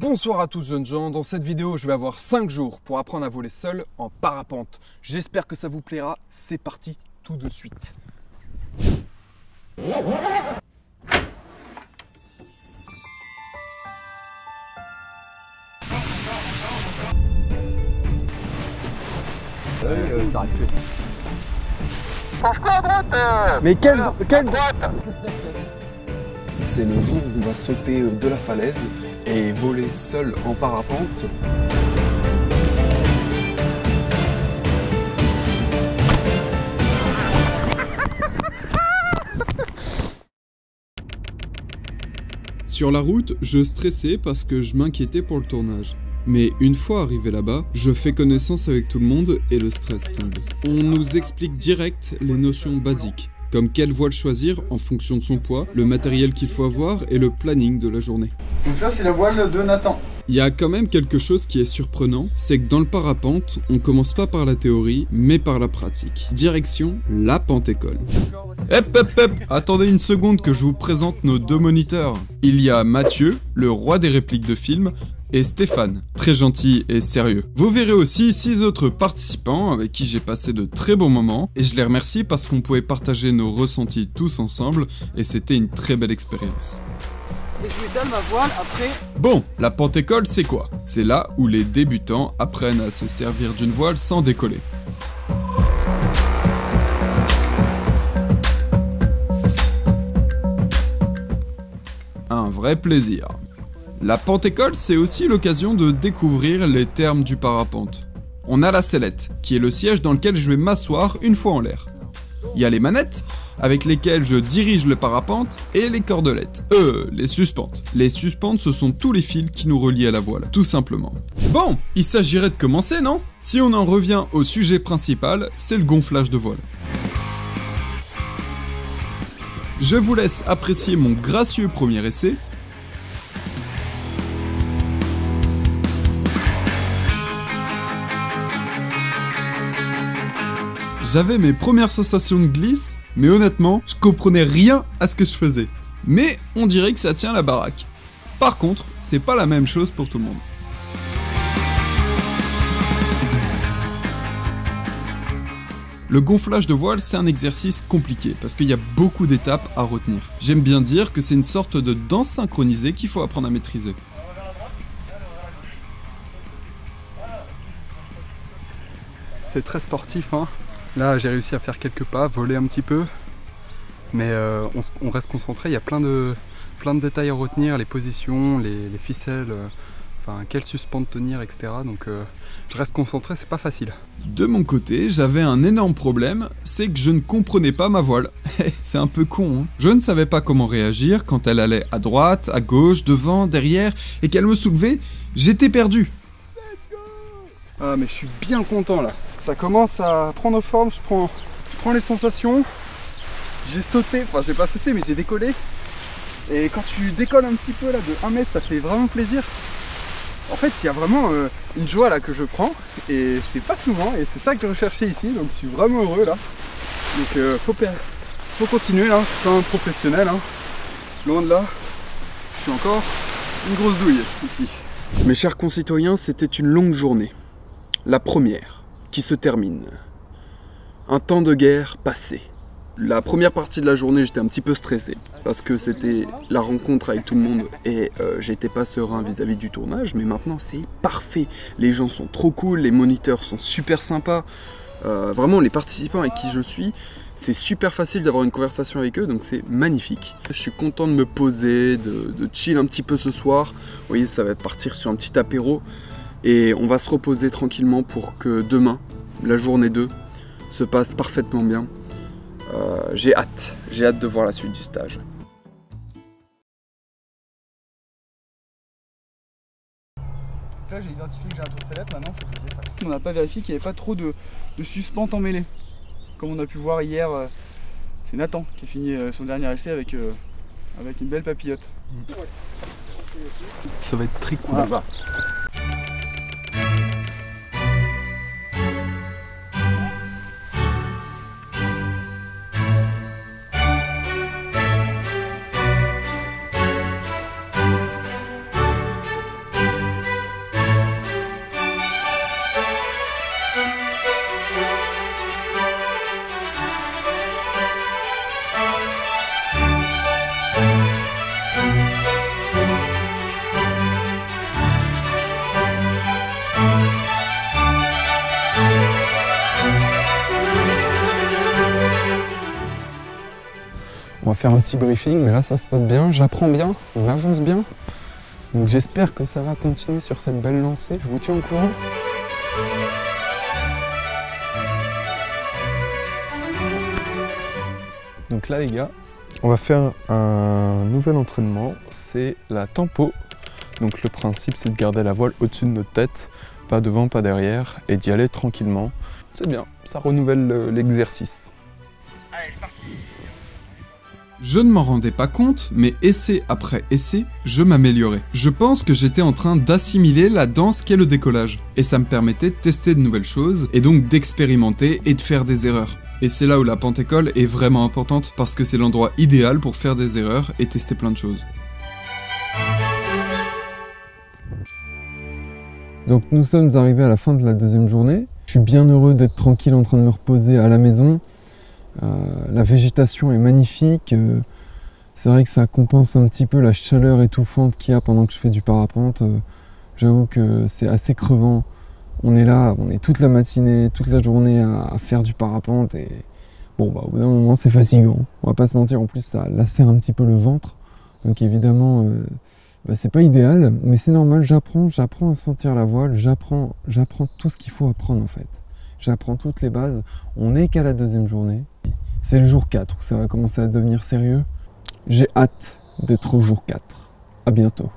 Bonsoir à tous jeunes gens, dans cette vidéo je vais avoir 5 jours pour apprendre à voler seul en parapente. J'espère que ça vous plaira, c'est parti tout de suite. Ça arrive plus. Mais quel... C'est le jour où on va sauter de la falaise et voler seul en parapente. Sur la route, je stressais parce que je m'inquiétais pour le tournage. Mais une fois arrivé là-bas, je fais connaissance avec tout le monde et le stress tombe. On nous explique direct les notions basiques, comme quelle voile choisir en fonction de son poids, le matériel qu'il faut avoir et le planning de la journée. Donc ça c'est la voile de Nathan. Il y a quand même quelque chose qui est surprenant, c'est que dans le parapente, on commence pas par la théorie, mais par la pratique. Direction la Pentécole. Hep, attendez une seconde que je vous présente nos deux moniteurs. Il y a Mathieu, le roi des répliques de films, et Stéphane, très gentil et sérieux. Vous verrez aussi 6 autres participants avec qui j'ai passé de très bons moments, et je les remercie parce qu'on pouvait partager nos ressentis tous ensemble, et c'était une très belle expérience. Et je m'étale ma voile après. Bon, la Pentécole c'est quoi? C'est là où les débutants apprennent à se servir d'une voile sans décoller. Un vrai plaisir. La Pentécole, c'est aussi l'occasion de découvrir les termes du parapente. On a la sellette, qui est le siège dans lequel je vais m'asseoir une fois en l'air. Il y a les manettes, avec lesquelles je dirige le parapente, et les cordelettes. Les suspentes. Les suspentes, ce sont tous les fils qui nous relient à la voile, tout simplement. Bon, il s'agirait de commencer, non? Si on en revient au sujet principal, c'est le gonflage de voile. Je vous laisse apprécier mon gracieux premier essai. J'avais mes premières sensations de glisse, mais honnêtement, je comprenais rien à ce que je faisais. Mais on dirait que ça tient la baraque. Par contre, c'est pas la même chose pour tout le monde. Le gonflage de voile, c'est un exercice compliqué, parce qu'il y a beaucoup d'étapes à retenir. J'aime bien dire que c'est une sorte de danse synchronisée qu'il faut apprendre à maîtriser. C'est très sportif, hein. Là j'ai réussi à faire quelques pas, voler un petit peu, mais on reste concentré, il y a plein de détails à retenir, les positions, les ficelles, enfin quel suspens tenir, etc. Donc je reste concentré, c'est pas facile. De mon côté, j'avais un énorme problème, c'est que je ne comprenais pas ma voile. C'est un peu con, hein. Je ne savais pas comment réagir quand elle allait à droite, à gauche, devant, derrière, et qu'elle me soulevait, j'étais perdu. Ah mais je suis bien content là. Ça commence à prendre forme, je prends les sensations. J'ai sauté, enfin j'ai pas sauté mais j'ai décollé. Et quand tu décolles un petit peu là de 1 mètre, ça fait vraiment plaisir. En fait il y a vraiment une joie là que je prends. Et c'est pas souvent et c'est ça que je recherchais ici. Donc je suis vraiment heureux là. Donc faut continuer là, je suis pas un professionnel hein. Loin de là, je suis encore une grosse douille ici. Mes chers concitoyens, c'était une longue journée. La première, qui se termine. Un temps de guerre passé. La première partie de la journée, j'étais un petit peu stressé, parce que c'était la rencontre avec tout le monde, et j'étais pas serein vis-à-vis du tournage, mais maintenant c'est parfait. Les gens sont trop cool, les moniteurs sont super sympas. Vraiment, les participants avec qui je suis, c'est super facile d'avoir une conversation avec eux, donc c'est magnifique. Je suis content de me poser, de chill un petit peu ce soir. Vous voyez, ça va partir sur un petit apéro. Et on va se reposer tranquillement pour que demain, la journée 2, se passe parfaitement bien. J'ai hâte de voir la suite du stage. Là j'ai identifié que j'ai un tour de sellette, maintenant il faut que je le défasse. On n'a pas vérifié qu'il n'y avait pas trop de suspentes emmêlées. Comme on a pu voir hier, c'est Nathan qui a fini son dernier essai avec une belle papillote. Ça va être très cool. Voilà. faire un petit briefing, mais là ça se passe bien, j'apprends bien, on avance bien. Donc j'espère que ça va continuer sur cette belle lancée, je vous tiens au courant. Donc là les gars, on va faire un nouvel entraînement, c'est la tempo. Donc le principe c'est de garder la voile au-dessus de notre tête, pas devant, pas derrière, et d'y aller tranquillement. C'est bien, ça renouvelle l'exercice. Allez, c'est parti. Je ne m'en rendais pas compte, mais essai après essai, je m'améliorais. Je pense que j'étais en train d'assimiler la danse qu'est le décollage, et ça me permettait de tester de nouvelles choses, et donc d'expérimenter et de faire des erreurs. Et c'est là où la Pentécole est vraiment importante, parce que c'est l'endroit idéal pour faire des erreurs et tester plein de choses. Donc nous sommes arrivés à la fin de la deuxième journée. Je suis bien heureux d'être tranquille en train de me reposer à la maison. La végétation est magnifique. C'est vrai que ça compense un petit peu la chaleur étouffante qu'il y a pendant que je fais du parapente. J'avoue que c'est assez crevant. On est là, on est toute la matinée, toute la journée à faire du parapente et bon bah au bout d'un moment c'est fatigant. On va pas se mentir, en plus ça lacère un petit peu le ventre. Donc évidemment c'est pas idéal, mais c'est normal, j'apprends à sentir la voile, j'apprends tout ce qu'il faut apprendre en fait. J'apprends toutes les bases, on n'est qu'à la deuxième journée. C'est le jour 4 où ça va commencer à devenir sérieux. J'ai hâte d'être au jour 4. À bientôt.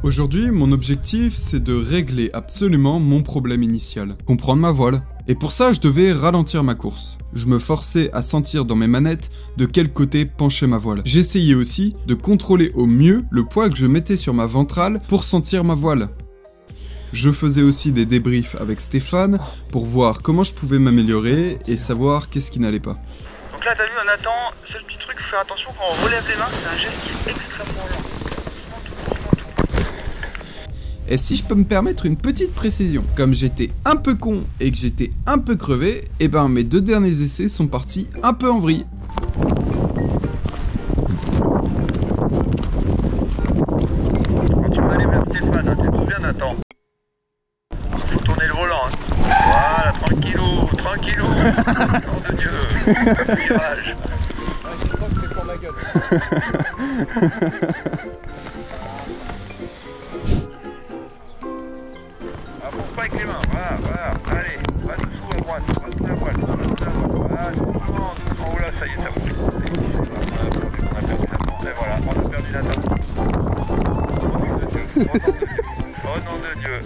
Aujourd'hui, mon objectif, c'est de régler absolument mon problème initial, comprendre ma voile. Et pour ça, je devais ralentir ma course. Je me forçais à sentir dans mes manettes de quel côté penchait ma voile. J'essayais aussi de contrôler au mieux le poids que je mettais sur ma ventrale pour sentir ma voile. Je faisais aussi des débriefs avec Stéphane pour voir comment je pouvais m'améliorer et savoir qu'est-ce qui n'allait pas. Donc là, t'as vu, on attend. Seul petit truc, faut faire attention quand on relève les mains, c'est un geste qui est extrêmement lent. Et si je peux me permettre une petite précision, comme j'étais un peu con et que j'étais un peu crevé, et ben mes deux derniers essais sont partis un peu en vrille. Quand tu vas aller vers Stéphane, tu te souviens, Nathan? Faut tourner le volant. Hein. Voilà, tranquillou, tranquillou. Nom de Dieu. Virage. Ah, je sens que c'est pour ma gueule. Pas avec les mains, voilà, allez, pas dessous à droite, pas dessous à voile, voilà, doucement, doucement, oh là, ça y est, ça bouge. On a perdu Nathan, et voilà, on a perdu Nathan. Oh nom de Dieu.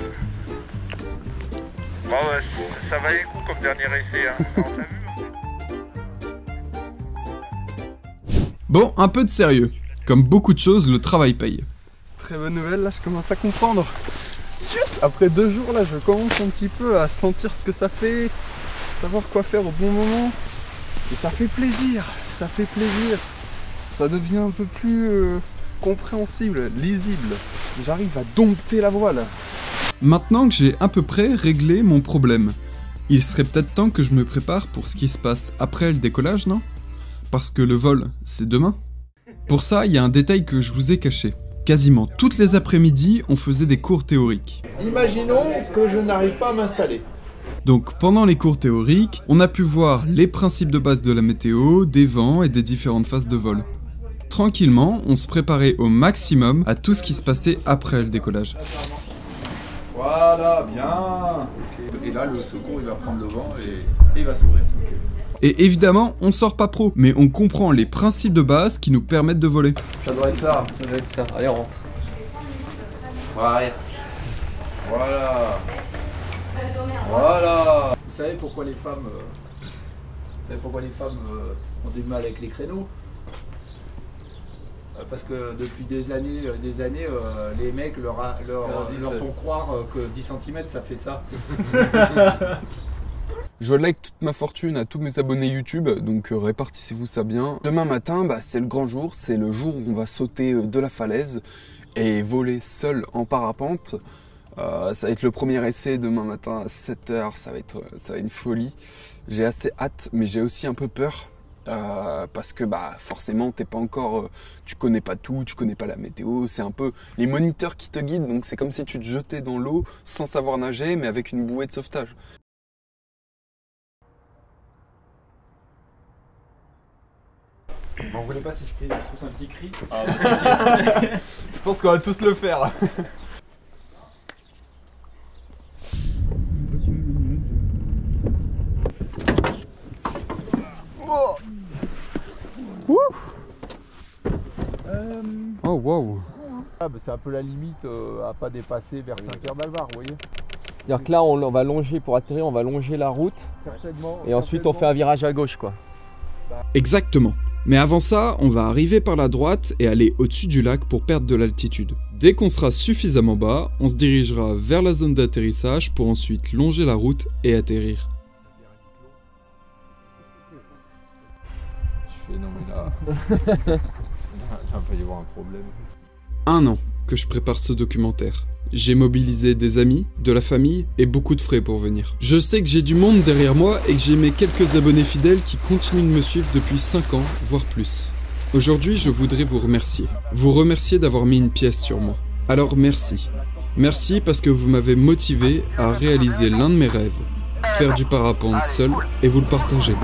Bon, ouais, ça valait le coup comme dernier essai, hein, on t'a vu. Bon, un peu de sérieux. Comme beaucoup de choses, le travail paye. Très bonne nouvelle, là je commence à comprendre. Juste après 2 jours là, je commence un petit peu à sentir ce que ça fait, savoir quoi faire au bon moment. Et ça fait plaisir, ça fait plaisir. Ça devient un peu plus compréhensible, lisible. J'arrive à dompter la voile. Maintenant que j'ai à peu près réglé mon problème, il serait peut-être temps que je me prépare pour ce qui se passe après le décollage, non? Parce que le vol, c'est demain. Pour ça, il y a un détail que je vous ai caché. Quasiment toutes les après-midi, on faisait des cours théoriques. Imaginons que je n'arrive pas à m'installer. Donc pendant les cours théoriques, on a pu voir les principes de base de la météo, des vents et des différentes phases de vol. Tranquillement, on se préparait au maximum à tout ce qui se passait après le décollage. Voilà, bien. Et là, le secours, il va prendre le vent et il va s'ouvrir. Et évidemment, on sort pas pro, mais on comprend les principes de base qui nous permettent de voler. Ça doit être ça. Ça doit être ça. Allez, on rentre. Voilà. Voilà. Voilà. Vous savez pourquoi les femmes, ont du mal avec les créneaux? Parce que depuis des années, les mecs leur font croire que 10 cm ça fait ça. Je lègue toute ma fortune à tous mes abonnés YouTube, donc répartissez-vous ça bien. Demain matin, c'est le grand jour, c'est le jour où on va sauter de la falaise et voler seul en parapente. Ça va être le premier essai demain matin à 7 h, ça va être une folie. J'ai assez hâte, mais j'ai aussi un peu peur. parce que bah forcément t'es pas encore, tu connais pas tout, tu connais pas la météo, c'est un peu les moniteurs qui te guident, donc c'est comme si tu te jetais dans l'eau sans savoir nager mais avec une bouée de sauvetage. Vous voulez pas si je pousse un petit cri? Je pense qu'on va tous le faire. Oh, oh wow. Ah, bah, c'est un peu la limite à pas dépasser vers Saint-Pierre-d'Alvar, vous voyez. C'est-à-dire que là on va longer, pour atterrir on va longer la route. Certainement. Et ensuite on fait un virage à gauche quoi. Exactement. Mais avant ça, on va arriver par la droite et aller au-dessus du lac pour perdre de l'altitude. Dès qu'on sera suffisamment bas, on se dirigera vers la zone d'atterrissage pour ensuite longer la route et atterrir. Je fais non mais là... il va pas y avoir un problème. 1 an que je prépare ce documentaire. J'ai mobilisé des amis, de la famille et beaucoup de frais pour venir. Je sais que j'ai du monde derrière moi et que j'ai mes quelques abonnés fidèles qui continuent de me suivre depuis 5 ans, voire plus. Aujourd'hui, je voudrais vous remercier. Vous remercier d'avoir mis une pièce sur moi. Alors merci. Merci parce que vous m'avez motivé à réaliser l'un de mes rêves. Faire du parapente seul et vous le partager.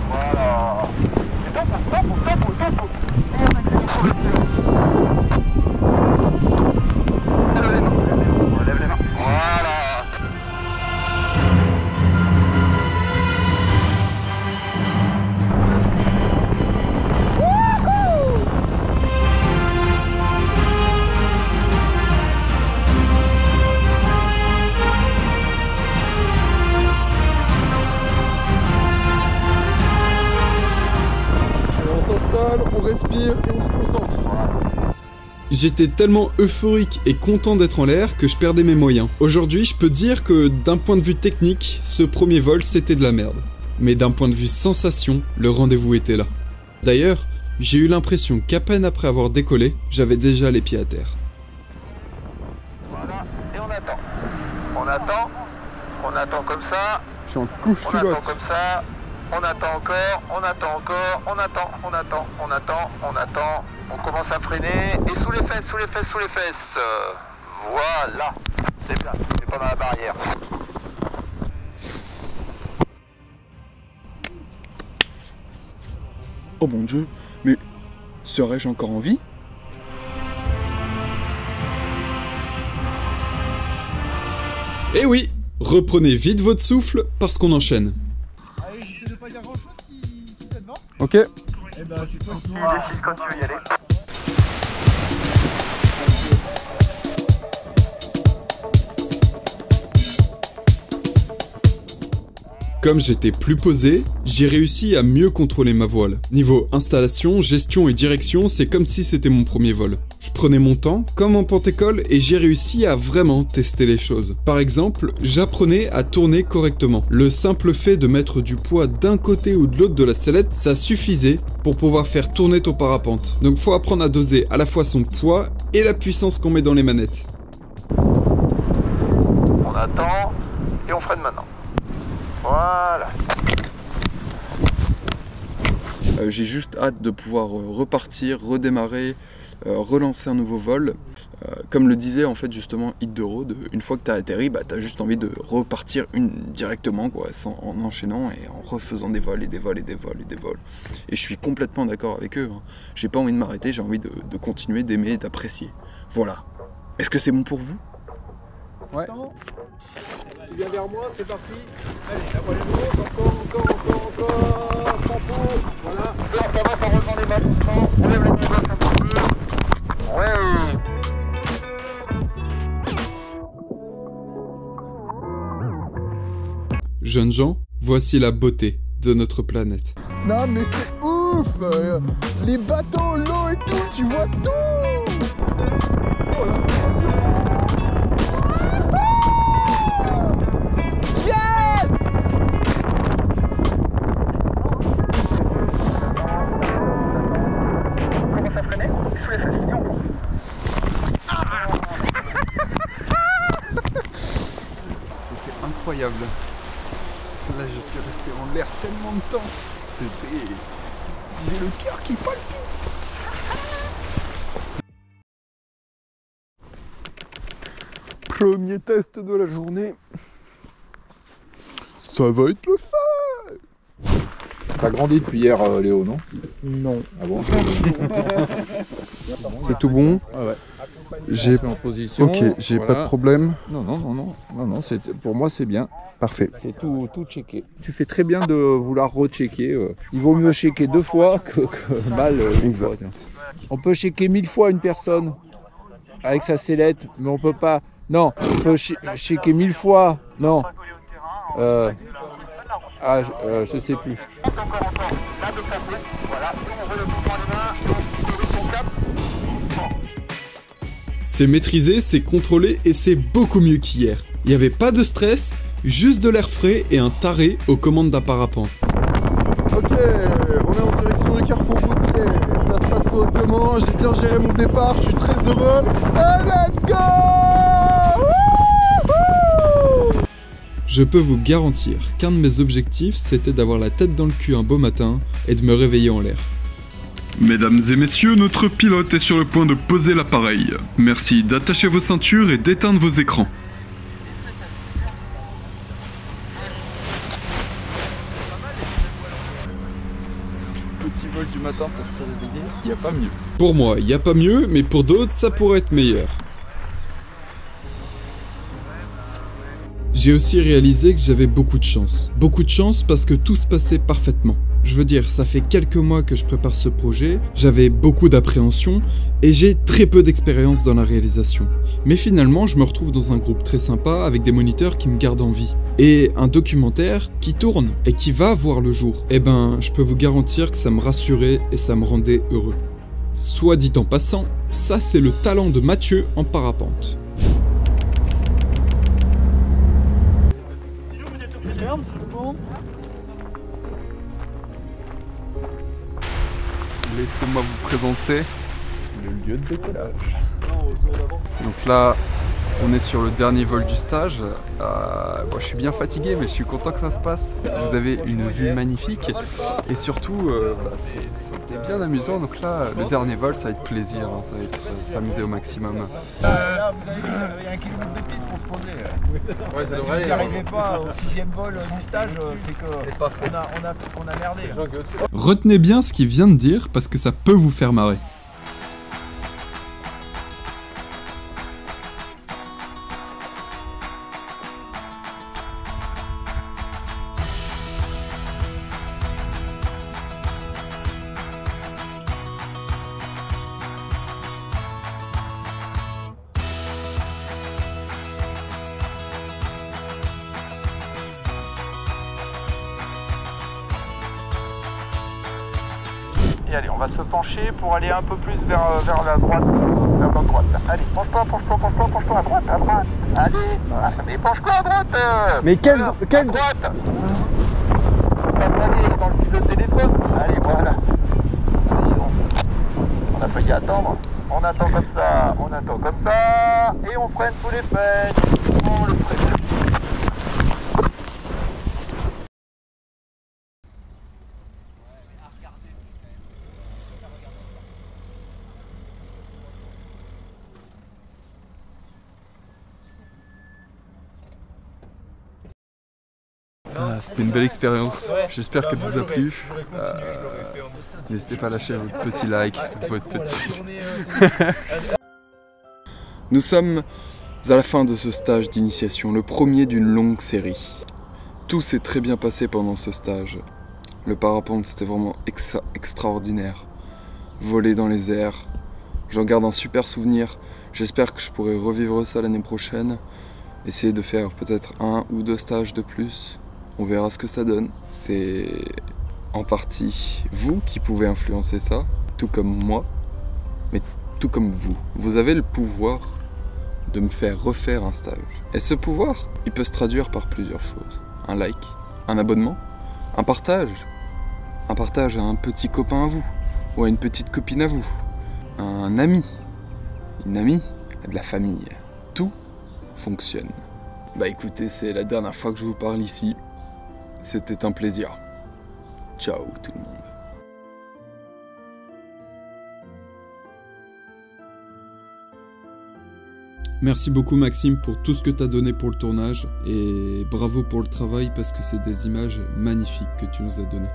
On respire et on se concentre. J'étais tellement euphorique et content d'être en l'air que je perdais mes moyens. Aujourd'hui, je peux dire que d'un point de vue technique, ce premier vol c'était de la merde. Mais d'un point de vue sensation, le rendez-vous était là. D'ailleurs, j'ai eu l'impression qu'à peine après avoir décollé, j'avais déjà les pieds à terre. Voilà, et on attend. On attend comme ça. Je suis en couche On culotte. attend comme ça. On attend encore, on attend. On commence à freiner. Et sous les fesses. Voilà. C'est bien, c'est pas dans la barrière. Oh mon Dieu, mais serais-je encore en vie? Eh oui, reprenez vite votre souffle parce qu'on enchaîne. Allez, j'essaie de pas dire grand chose si ça te va. Ok. Eh ben c'est toi qui Décide quand tu veux y aller. Comme j'étais plus posé, j'ai réussi à mieux contrôler ma voile. Niveau installation, gestion et direction, c'est comme si c'était mon premier vol. Je prenais mon temps, comme en pente-école, et j'ai réussi à vraiment tester les choses. Par exemple, j'apprenais à tourner correctement. Le simple fait de mettre du poids d'un côté ou de l'autre de la sellette, ça suffisait pour pouvoir faire tourner ton parapente. Donc faut apprendre à doser à la fois son poids et la puissance qu'on met dans les manettes. On attend et on freine maintenant. Voilà. J'ai juste hâte de pouvoir repartir, redémarrer, relancer un nouveau vol. Comme le disait en fait justement Hit the Road, une fois que tu as atterri, bah, tu as juste envie de repartir directement quoi, en enchaînant et en refaisant des vols et des vols et des vols et des vols. Et je suis complètement d'accord avec eux. Hein. J'ai pas envie de m'arrêter, j'ai envie de continuer, d'aimer et d'apprécier. Voilà. Est-ce que c'est bon pour vous? Ouais. Tu viens vers moi, c'est parti. Allez, la voile est haute, encore. Voilà. Là, ça va, ça reprend les mains doucement. On lève les mains gauche un petit peu. Ouais. Jeunes gens, voici la beauté de notre planète. Non mais c'est ouf, les bateaux, l'eau et tout, tu vois tout. Yes. On commence à freiner. Sous les fesses, et on court. C'était incroyable. Là je suis resté en l'air tellement de temps. C'était J'ai le cœur qui palpite. Premier test de la journée. Ça va être le fun. T'as grandi depuis hier, Léo, non? Non. Ah bon? C'est tout bon? Ah ouais. J'ai en position. Ok, j'ai voilà. pas de problème. Non, pour moi c'est bien. Parfait. C'est tout checké. Tu fais très bien de vouloir rechecker. Il vaut mieux checker 2 fois que mal. Exact. On peut checker 1000 fois une personne avec sa sellette, mais on peut pas. Non, on peut checker 1000 fois. Non. Je sais plus. C'est maîtrisé, c'est contrôlé et c'est beaucoup mieux qu'hier. Il n'y avait pas de stress, juste de l'air frais et un taré aux commandes d'un parapente. Ok, on est en direction du carrefour routier. Ça se passe correctement, j'ai bien géré mon départ, je suis très heureux. Et let's go! Wouhou! Je peux vous garantir qu'un de mes objectifs, c'était d'avoir la tête dans le cul un beau matin et de me réveiller en l'air. Mesdames et messieurs, notre pilote est sur le point de poser l'appareil. Merci d'attacher vos ceintures et d'éteindre vos écrans. Petit vol du matin pour se réveiller, il n'y a pas mieux. Pour moi, il n'y a pas mieux, mais pour d'autres, ça pourrait être meilleur. J'ai aussi réalisé que j'avais beaucoup de chance. Beaucoup de chance parce que tout se passait parfaitement. Je veux dire, ça fait quelques mois que je prépare ce projet, j'avais beaucoup d'appréhension et j'ai très peu d'expérience dans la réalisation. Mais finalement, je me retrouve dans un groupe très sympa avec des moniteurs qui me gardent en vie. Et un documentaire qui tourne et qui va voir le jour. Eh ben, je peux vous garantir que ça me rassurait et ça me rendait heureux. Soit dit en passant, ça c'est le talent de Mathieu en parapente. Laissez-moi vous présenter le lieu de décollage. Donc là, on est sur le dernier vol du stage. Bon, je suis bien fatigué, mais je suis content que ça se passe. Vous avez une vue magnifique et surtout, c'était bien amusant. Donc là, le dernier vol, ça va être plaisir, hein, ça va être s'amuser au maximum. Là, il y a 1 km de piste pour se poser. Ouais, ça Si vous n'y arrivez pas au 6e vol du stage, c'est qu'on a merdé. Retenez bien ce qu'il vient de dire parce que ça peut vous faire marrer. Et allez, on va se pencher pour aller un peu plus vers la droite. Vers notre droite. Allez, penche-toi à droite, Allez, mais penche-toi à droite. Mais quelle à droite. Allez, dans le fil de téléphone. Allez, voilà. On a failli attendre. On attend comme ça, et on freine sous les fesses. On le freine. C'était une belle expérience, j'espère qu'elle vous a plu. N'hésitez pas à lâcher votre petit like, votre petit... Nous sommes à la fin de ce stage d'initiation, le premier d'une longue série. Tout s'est très bien passé pendant ce stage. Le parapente, c'était vraiment extraordinaire. Voler dans les airs, j'en garde un super souvenir. J'espère que je pourrai revivre ça l'année prochaine. Essayer de faire peut-être 1 ou 2 stages de plus. On verra ce que ça donne. C'est en partie vous qui pouvez influencer ça, tout comme moi, mais tout comme vous. Vous avez le pouvoir de me faire refaire un stage. Et ce pouvoir, il peut se traduire par plusieurs choses. Un like, un abonnement, un partage à un petit copain à vous, ou à une petite copine à vous, un ami, une amie, de la famille. Tout fonctionne. Bah écoutez, c'est la dernière fois que je vous parle ici. C'était un plaisir. Ciao tout le monde. Merci beaucoup Maxime pour tout ce que t'as donné pour le tournage et bravo pour le travail parce que c'est des images magnifiques que tu nous as données.